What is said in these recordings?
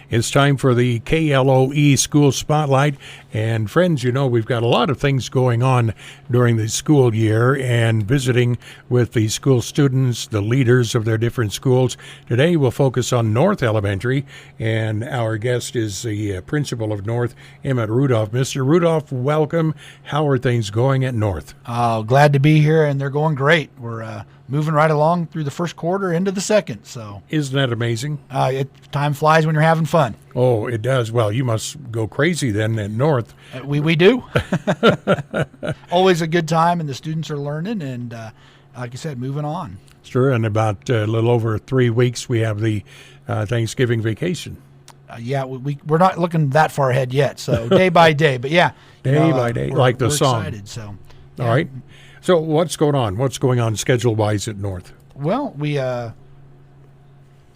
It's time for the KLOE School Spotlight. And friends, you know, we've got a lot of things going on during the school year and visiting with the school students, the leaders of their different schools. Today we'll focus on North Elementary, and our guest is the principal of North, Emmett Rudolph. Mr. Rudolph, welcome. How are things going at North? Glad to be here, and they're going great. We're moving right along through the first quarter into the second. So isn't that amazing? Time flies when you're having fun. Oh, it does. Well, you must go crazy then at North. We do. Always a good time, and the students are learning, and like I said, moving on. Sure, and about a little over 3 weeks, we have the Thanksgiving vacation. We're not looking that far ahead yet, so day by day. But yeah, day by day, like the song. We're excited, so. Yeah. All right. So what's going on? What's going on schedule-wise at North? Well,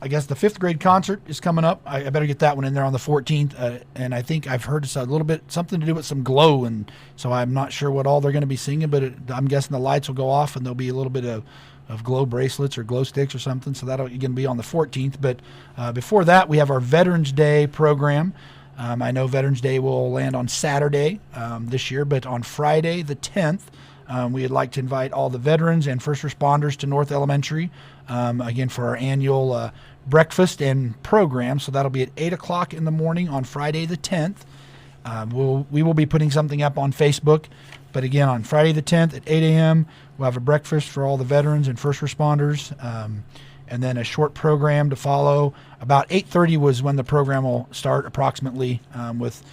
I guess the 5th grade concert is coming up. I better get that one in there on the 14th. And I think I've heard it's a little bit something to do with some glow, and so I'm not sure what all they're going to be singing, but I'm guessing the lights will go off and there'll be a little bit of glow bracelets or glow sticks or something. So that'll going to be on the 14th. But before that, we have our Veterans Day program. I know Veterans Day will land on Saturday this year, but on Friday the 10th, we'd like to invite all the veterans and first responders to North Elementary, again, for our annual breakfast and program. So that'll be at 8 o'clock in the morning on Friday the 10th. We will be putting something up on Facebook. But again, on Friday the 10th at 8 a.m., we'll have a breakfast for all the veterans and first responders, and then a short program to follow. About 8:30 was when the program will start approximately, with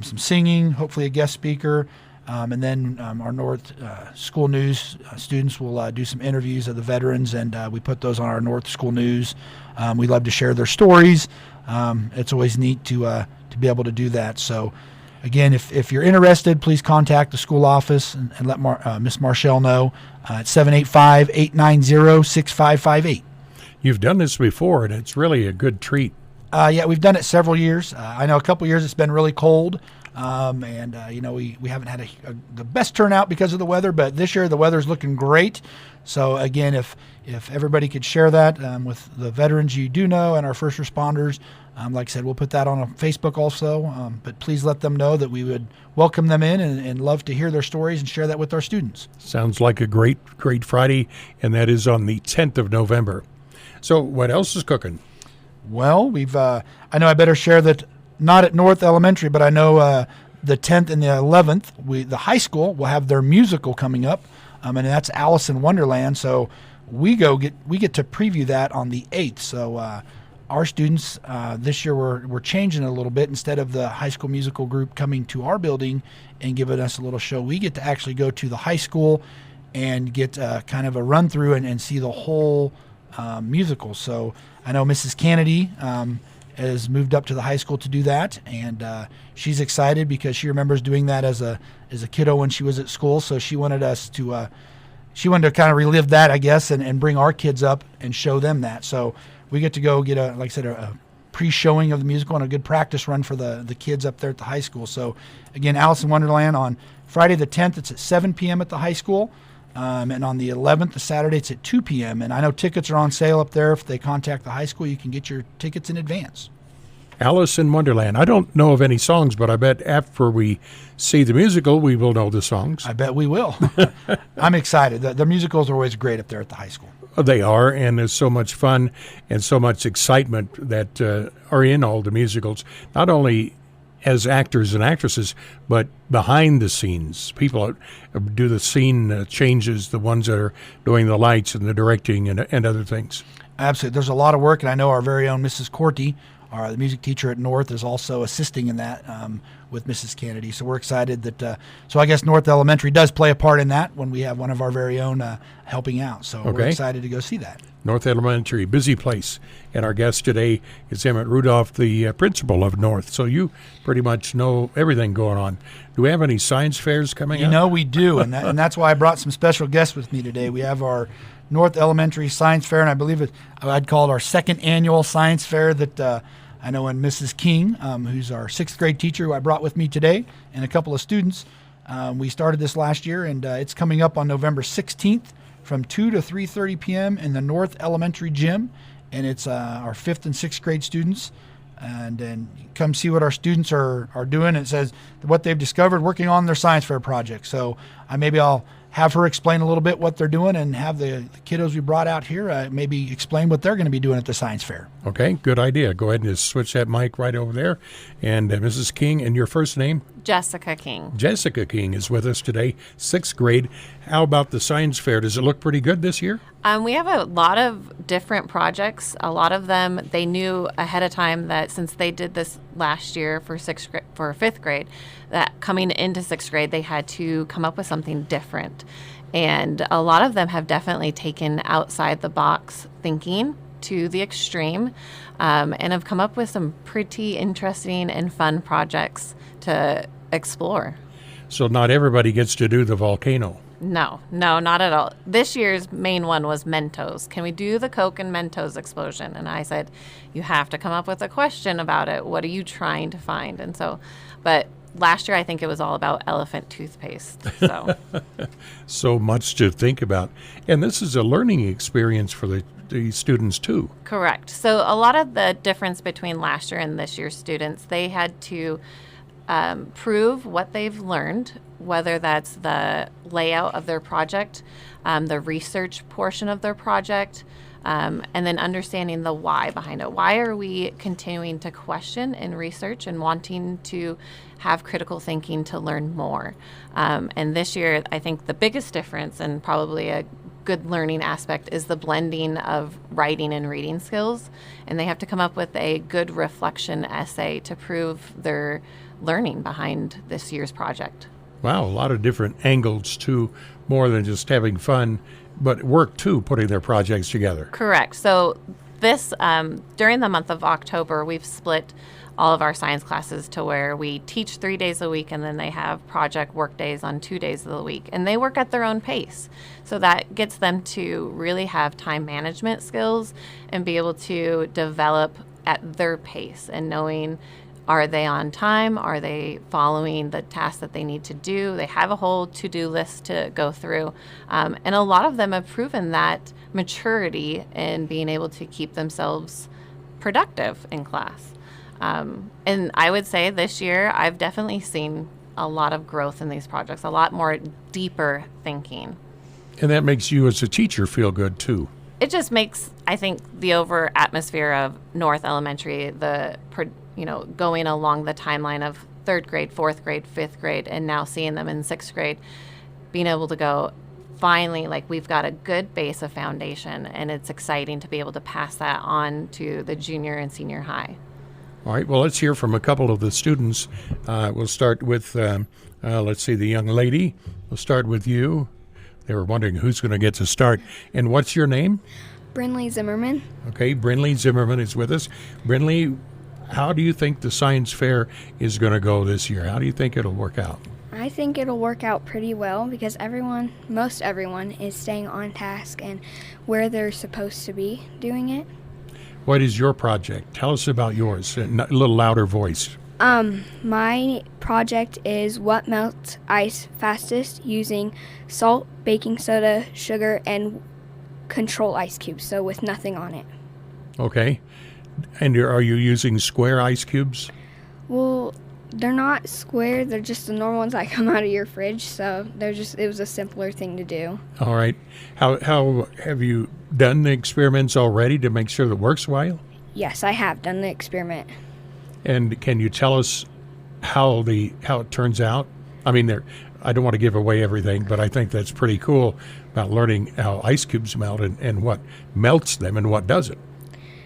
some singing, hopefully a guest speaker. And then our North School News students will do some interviews of the veterans, and we put those on our North School News. We love to share their stories. It's always neat to be able to do that. So, again, if you're interested, please contact the school office and let Miss Marshall know at 785-890-6558. You've done this before, and it's really a good treat. Yeah, we've done it several years. I know a couple years it's been really cold. And we haven't had the best turnout because of the weather, but this year the weather's looking great. So again, if everybody could share that with the veterans you do know and our first responders, like I said, we'll put that on Facebook also. But please let them know that we would welcome them in and love to hear their stories and share that with our students. Sounds like a great Friday, and that is on the 10th of November. So what else is cooking? Well, I know I better share that. Not at North Elementary, but I know the 10th and the 11th, the high school will have their musical coming up, and that's Alice in Wonderland. So we get to preview that on the 8th. So our students this year we're changing it a little bit. Instead of the high school musical group coming to our building and giving us a little show, we get to actually go to the high school and get kind of a run through and see the whole musical. So I know Mrs. Kennedy has moved up to the high school to do that, and she's excited because she remembers doing that as a kiddo when she was at school. So she wanted us to kind of relive that, I guess, and bring our kids up and show them that. So we get to go get a pre-showing of the musical and a good practice run for the kids up there at the high school. So again, Alice in Wonderland on Friday the 10th, it's at 7 p.m. at the high school. And on the 11th, the Saturday, it's at 2 p.m. And I know tickets are on sale up there. If they contact the high school, you can get your tickets in advance. Alice in Wonderland. I don't know of any songs, but I bet after we see the musical, we will know the songs. I bet we will. I'm excited. The musicals are always great up there at the high school. They are, and there's so much fun and so much excitement that are in all the musicals, not only as actors and actresses, but behind the scenes. People do the scene changes, the ones that are doing the lights and the directing and other things. Absolutely. There's a lot of work, and I know our very own Mrs. Corty, the music teacher at North, is also assisting in that with Mrs. Kennedy. So we're excited that, so I guess North Elementary does play a part in that when we have one of our very own helping out. So We're excited to go see that. North Elementary, busy place. And our guest today is Emmett Rudolph, the principal of North. So you pretty much know everything going on. Do we have any science fairs coming up? You know, we do, and that's why I brought some special guests with me today. We have our North Elementary Science Fair, and I believe I'd call it our second annual science fair that I know when Mrs. King, who's our 6th grade teacher who I brought with me today, and a couple of students, we started this last year, and it's coming up on November 16th from 2 to 3:30 p.m. in the North Elementary Gym, and it's our 5th and 6th grade students. and then come see what our students are doing. It says what they've discovered working on their science fair project. So maybe I'll have her explain a little bit what they're doing, and have the kiddos we brought out here maybe explain what they're going to be doing at the science fair. Okay, good idea. Go ahead and just switch that mic right over there. And Mrs. King, and your first name? Jessica King. Jessica King is with us today, 6th grade. How about the science fair? Does it look pretty good this year? We have a lot of different projects. A lot of them, they knew ahead of time that since they did this last year for 5th grade, that coming into 6th grade, they had to come up with something different. And a lot of them have definitely taken outside the box thinking to the extreme, and have come up with some pretty interesting and fun projects to explore. So not everybody gets to do the volcano. No, not at all. This year's main one was Mentos. Can we do the Coke and Mentos explosion? And I said, you have to come up with a question about it. What are you trying to find? And so, but last year I think it was all about elephant toothpaste. So, So much to think about. And this is a learning experience for the students too. correct. So a lot of the difference between last year and this year's students, they had to prove what they've learned, whether that's the layout of their project, the research portion of their project, and then understanding the why behind it. Why are we continuing to question and research and wanting to have critical thinking to learn more? And this year, I think the biggest difference, and probably a good learning aspect, is the blending of writing and reading skills. And they have to come up with a good reflection essay to prove their learning behind this year's project. Wow, a lot of different angles too, more than just having fun, but work too, putting their projects together. Correct. So this, during the month of October, we've split all of our science classes to where we teach 3 days a week, and then they have project work days on 2 days of the week, and they work at their own pace. So that gets them to really have time management skills and be able to develop at their pace, and knowing, are they on time? Are they following the tasks that they need to do? They have a whole to-do list to go through. And a lot of them have proven that maturity in being able to keep themselves productive in class. And I would say this year, I've definitely seen a lot of growth in these projects, a lot more deeper thinking. And that makes you as a teacher feel good too. It just makes, I think, the over atmosphere of North Elementary, going along the timeline of 3rd grade, 4th grade, 5th grade, and now seeing them in 6th grade, being able to go, finally, like, we've got a good base of foundation, and it's exciting to be able to pass that on to the junior and senior high. All right, well, let's hear from a couple of the students. We'll start with, let's see, the young lady. We'll start with you. They were wondering who's going to get to start. And what's your name? Brinley Zimmerman. Okay, Brinley Zimmerman is with us. Brinley, how do you think the science fair is going to go this year? How do you think it'll work out? I think it'll work out pretty well because most everyone is staying on task and where they're supposed to be doing it. What is your project? Tell us about yours. A little louder voice. My project is what melts ice fastest using salt, baking soda, sugar, and control ice cubes, so with nothing on it. Okay. And are you using square ice cubes? Well, they're not square, they're just the normal ones that come out of your fridge, so it was a simpler thing to do. All right. How have you done the experiments already to make sure that it works well? Yes, I have done the experiment. And can you tell us how it turns out? I mean, I don't want to give away everything, but I think that's pretty cool about learning how ice cubes melt and what melts them and what doesn't.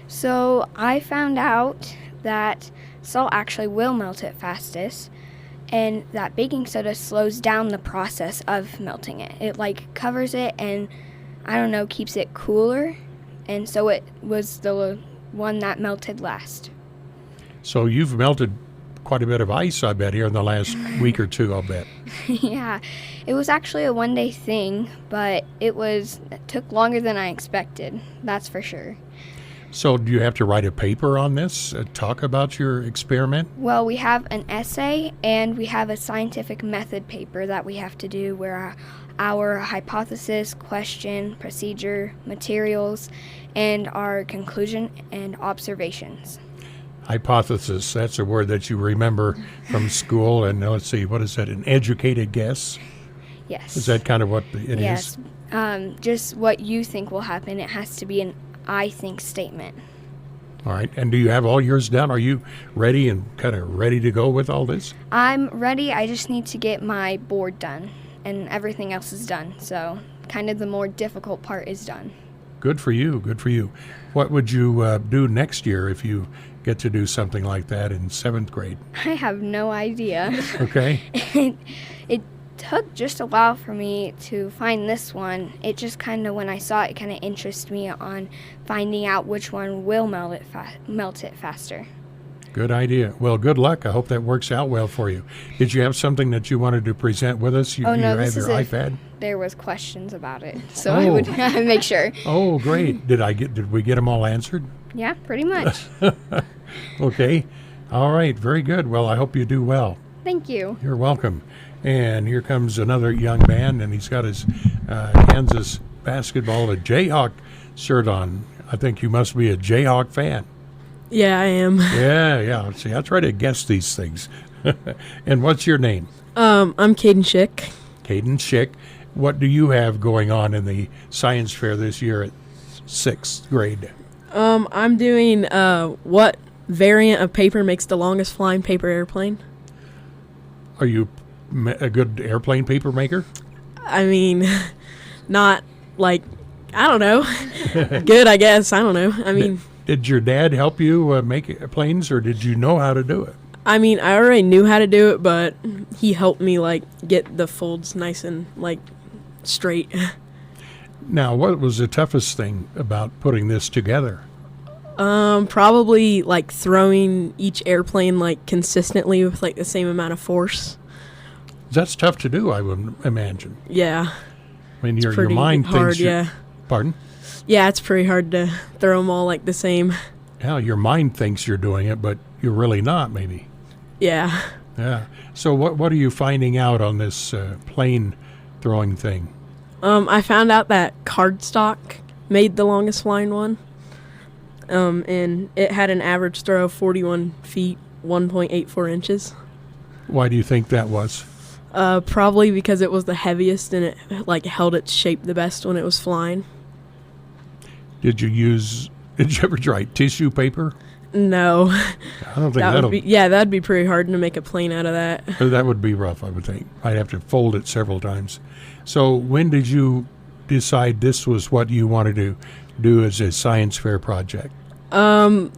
So I found out that salt actually will melt it fastest, and that baking soda slows down the process of melting it. It covers it and, keeps it cooler, and so it was the one that melted last. So you've melted quite a bit of ice, I bet, here in the last week or two, I'll bet. Yeah, it was actually a one-day thing, but it took longer than I expected, that's for sure. So do you have to write a paper on this, talk about your experiment? Well, we have an essay and we have a scientific method paper that we have to do where our hypothesis, question, procedure, materials, and our conclusion and observations. Hypothesis, that's a word that you remember from school. And let's see, what is that, an educated guess? Yes. Is that kind of what it is? Yes. Just what you think will happen. It has to be an I think statement. All right. And do you have all yours done? Are you ready and kind of ready to go with all this? I'm ready. I just need to get my board done, and everything else is done. So kind of the more difficult part is done. Good for you. Good for you. What would you do next year if you get to do something like that in 7th grade? I have no idea. Okay. It took just a while for me to find this one. It just kind of, when I saw it, kind of interested me on finding out which one will melt it faster. Good idea. Well, good luck. I hope that works out well for you. Did you have something that you wanted to present with us? Oh, no, you this have is your if iPad? there was questions about it, so I would make sure. Oh, great. Did we get them all answered? Yeah, pretty much. Okay. All right. Very good. Well, I hope you do well. Thank you. You're welcome. And here comes another young man, and he's got his Kansas basketball, a Jayhawk shirt on. I think you must be a Jayhawk fan. Yeah, I am. Yeah. See, I try to guess these things. And what's your name? I'm Kayden Shick. Kayden Shick. What do you have going on in the science fair this year at 6th grade? I'm doing what variant of paper makes the longest flying paper airplane? Are you a good airplane paper maker? I mean, not like, I don't know. Good, I guess. I don't know. I mean, Did your dad help you make planes, or did you know how to do it? I mean, I already knew how to do it, but he helped me like get the folds nice and like straight. Now, what was the toughest thing about putting this together? Probably like throwing each airplane like consistently with like the same amount of force. That's tough to do, I would imagine. Yeah. I mean, your pretty mind hard, thinks. yeah. Pardon? Yeah, it's pretty hard to throw them all like the same. Yeah, your mind thinks you're doing it, but you're really not, maybe. Yeah. Yeah. So what are you finding out on this plane throwing thing? I found out that cardstock made the longest flying one. And it had an average throw of 41 feet, 1.84 inches. Why do you think that was? Probably because it was the heaviest and it like held its shape the best when it was flying. Did you ever try tissue paper? No. I don't think that'll that'd be pretty hard to make a plane out of that. That would be rough, I would think. I'd have to fold it several times. So when did you decide this was what you wanted to do as a science fair project? About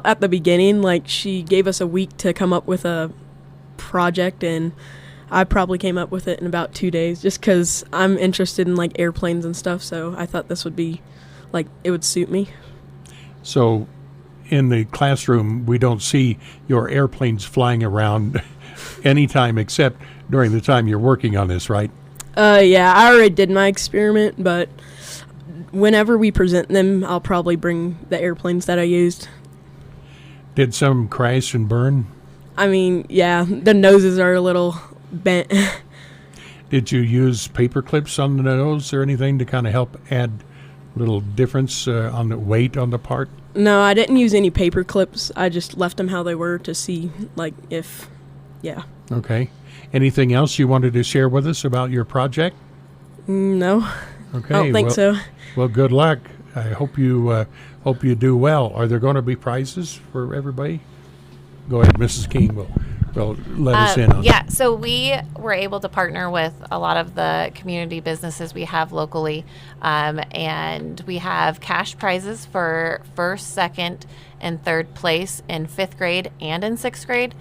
at the beginning, like she gave us a week to come up with a project, and I probably came up with it in about 2 days just because I'm interested in like airplanes and stuff, so I thought this would be like it would suit me. So in the classroom, we don't see your airplanes flying around anytime except during the time you're working on this, right? Yeah, I already did my experiment, but whenever we present them, I'll probably bring the airplanes that I used. Did some crash and burn? I mean, yeah, the noses are a little bent. Did you use paper clips on the nose or anything to kind of help add a little difference on the weight on the part? No, I didn't use any paper clips. I just left them how they were to see, like, if, yeah. Okay. Anything else you wanted to share with us about your project? No. Okay. I don't think so. Well, good luck. I hope you do well. Are there going to be prizes for everybody? Go ahead, Mrs. King will let us in on Yeah, so we were able to partner with a lot of the community businesses we have locally, and we have cash prizes for first, second, and third place in 5th grade and in 6th grade.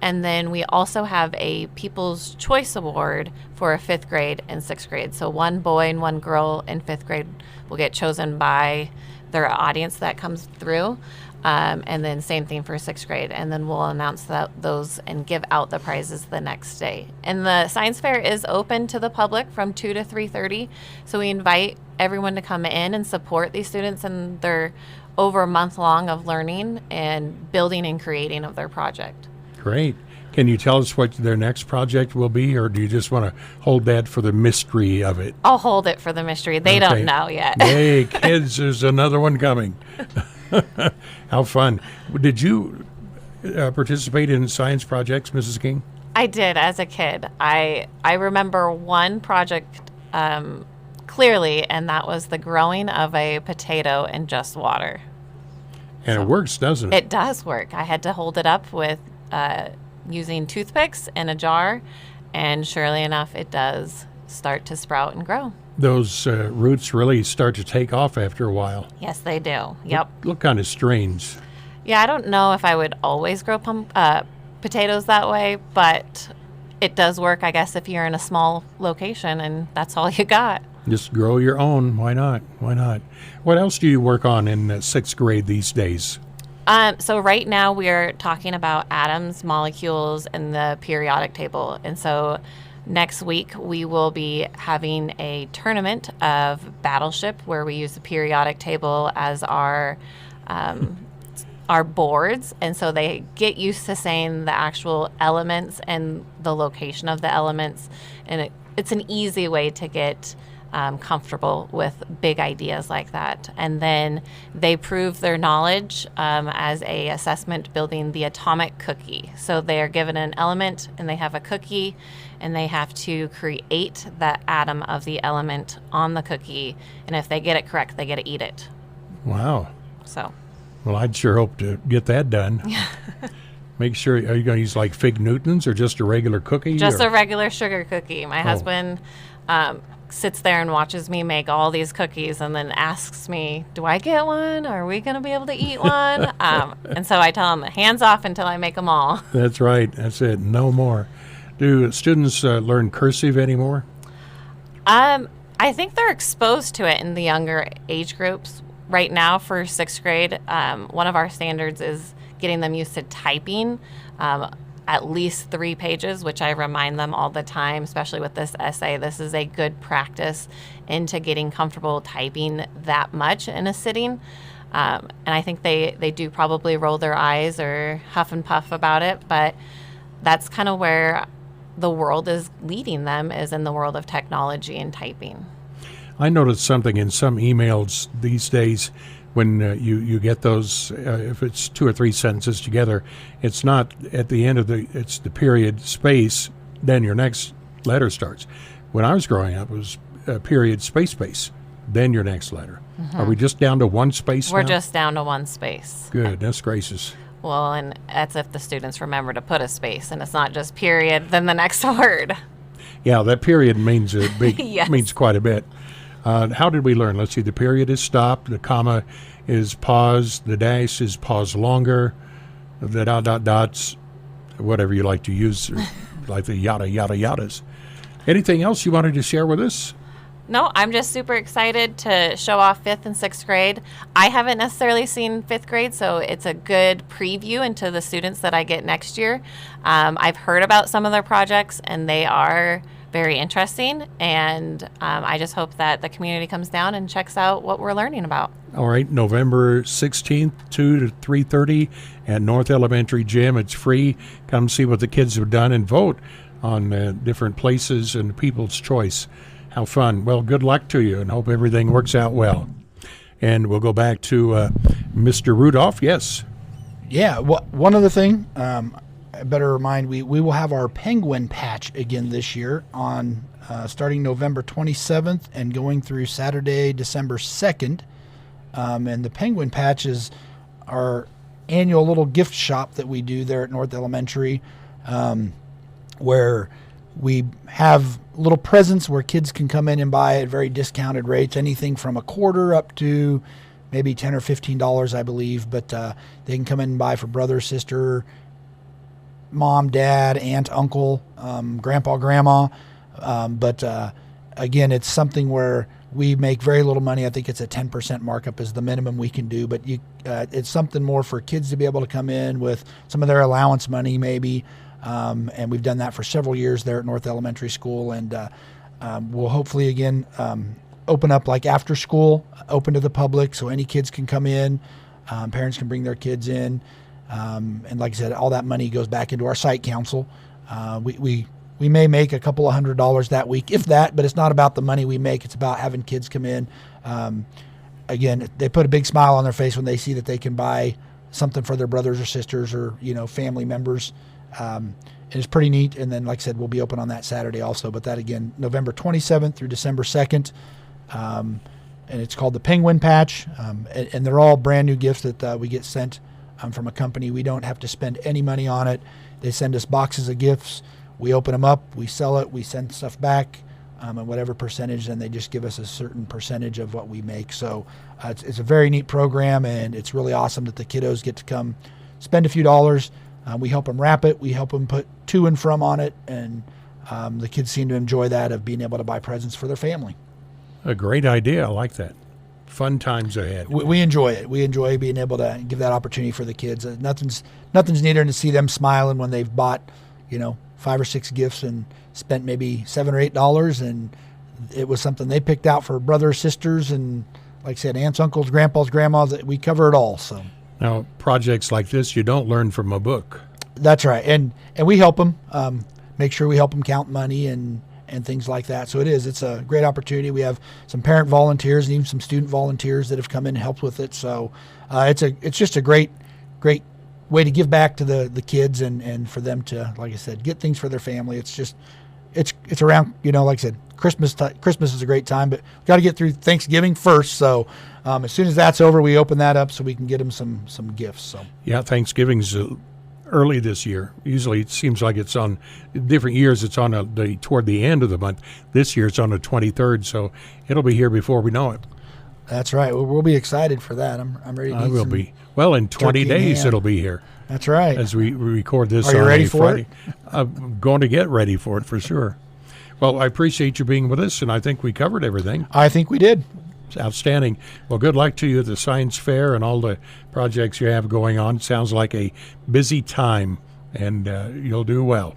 And then we also have a People's Choice Award for a 5th grade and 6th grade. So one boy and one girl in 5th grade will get chosen by their audience that comes through. And then same thing for 6th grade. And then we'll announce those and give out the prizes the next day. And the science fair is open to the public from 2 to 3:30. So we invite everyone to come in and support these students in their over a month long of learning and building and creating of their project. Great. Can you tell us what their next project will be, or do you just want to hold that for the mystery of it? I'll hold it for the mystery. They don't know yet. Hey, kids, there's another one coming. How fun. Did you participate in science projects, Mrs. King? I did as a kid. I remember one project clearly, and that was the growing of a potato in just water. And it works, doesn't it? It does work. I had to hold it up with using toothpicks in a jar, and surely enough, it does start to sprout and grow. Those roots really start to take off after a while. Yes, they do. Yep. Look kind of strange. Yeah, I don't know if I would always grow potatoes that way, but it does work, I guess, if you're in a small location and that's all you got. Just grow your own. Why not? Why not? What else do you work on in sixth grade these days? So right now we're talking about atoms, molecules, and the periodic table. And so next week we will be having a tournament of Battleship where we use the periodic table as our boards. And so they get used to saying the actual elements and the location of the elements. And it's an easy way to get comfortable with big ideas like that. And then they prove their knowledge as a assessment building the atomic cookie. So they are given an element and they have a cookie and they have to create that atom of the element on the cookie. And if they get it correct, they get to eat it. Wow. So. Well, I'd sure hope to get that done. Make sure, are you going to use like Fig Newtons or just a regular cookie? Just a regular sugar cookie. My husband sits there and watches me make all these cookies and then asks me, do I get one? Are we going to be able to eat one? And so I tell him, hands off until I make them all. That's right. That's it. No more. Do students learn cursive anymore? I think they're exposed to it in the younger age groups. Right now for sixth grade, one of our standards is getting them used to typing at least 3 pages, which I remind them all the time, especially with this essay. This is a good practice into getting comfortable typing that much in a sitting. And I think they do probably roll their eyes or huff and puff about it, but that's kind of where the world is leading them, is in the world of technology and typing. I noticed something in some emails these days when you get those, if it's 2 or 3 sentences together, it's not at the end of it's the period space, then your next letter starts. When I was growing up, it was period space, then your next letter. Mm-hmm. Are we just down to 1 space We're now? just down to 1 space. Goodness gracious. Well, and that's if the students remember to put a space, and it's not just period, then the next word. Yeah, that period means a big, Yes. means quite a bit. How did we learn? Let's see, the period is stopped, the comma is pause, the dash is pause longer, the dots, whatever you like to use, like the yada, yada, yadas. Anything else you wanted to share with us? No, I'm just super excited to show off 5th and 6th grade. I haven't necessarily seen 5th grade, so it's a good preview into the students that I get next year. I've heard about some of their projects, and they are very interesting, and I just hope that the community comes down and checks out what we're learning about. All right, November 16th, 2 to 3:30 at North Elementary Gym. It's free. Come see what the kids have done and vote on different places and people's choice. How fun. Well, good luck to you, and hope everything works out well. And we'll go back to Mr. Rudolph. Yes. Yeah, one other thing, I better remind, we will have our penguin patch again this year on starting November 27th and going through Saturday, December 2nd. And the penguin patch is our annual little gift shop that we do there at North Elementary, where we have little presents where kids can come in and buy at very discounted rates, anything from $0.25 up to maybe $10 or $15, I believe. But they can come in and buy for brother, sister, mom, dad, aunt, uncle, grandpa, grandma. But again, it's something where we make very little money. I think it's a 10% markup is the minimum we can do. But it's something more for kids to be able to come in with some of their allowance money maybe. And we've done that for several years there at North Elementary School. And we'll hopefully, again, open up like after school, open to the public so any kids can come in. Parents can bring their kids in. And like I said, all that money goes back into our site council. We may make a couple of $100 that week, if that, but it's not about the money we make. It's about having kids come in. again, they put a big smile on their face when they see that they can buy something for their brothers or sisters or, family members. And it's pretty neat. And then, like I said, we'll be open on that Saturday also. But that, again, November 27th through December 2nd. And it's called the Penguin Patch. And they're all brand new gifts that we get sent from a company. We don't have to spend any money on it. They send us boxes of gifts. We open them up. We sell it. We send stuff back. And whatever percentage, then they just give us a certain percentage of what we make. So it's a very neat program, and it's really awesome that the kiddos get to come spend a few dollars. We help them wrap it. We help them put to and from on it, and the kids seem to enjoy that, of being able to buy presents for their family. A great idea. I like that. Fun times ahead. We enjoy it. We enjoy being able to give that opportunity for the kids. Nothing's neater than to see them smiling when they've bought, 5 or 6 gifts and spent maybe $7 or $8, and it was something they picked out for brothers, sisters, and, like I said, aunts, uncles, grandpas, grandmas. We cover it all. So now, projects like this, you don't learn from a book. That's right, and we help them. Make sure we help them count money and things like that. So it's a great opportunity. We have some parent volunteers and even some student volunteers that have come in and helped with it. So it's just a great way to give back to the kids and for them to, like I said, get things for their family. It's around, like I said, Christmas is a great time, but we've got to get through Thanksgiving first. So as soon as that's over, we open that up so we can get them some gifts. So yeah, Thanksgiving's early this year. Usually it seems like it's on different years. It's on toward the end of the month. This year it's on the 23rd, so it'll be here before we know it. That's right. We'll be excited for that. I'm ready to eat. I will be. Well, in 20 days it'll be here. That's right. As we record this Are you on ready a for Friday. it? I'm going to get ready for it for sure. Well, I appreciate you being with us, and I think we covered everything. I think we did. It's outstanding. Well, good luck to you at the science fair and all the projects you have going on. Sounds like a busy time, and you'll do well.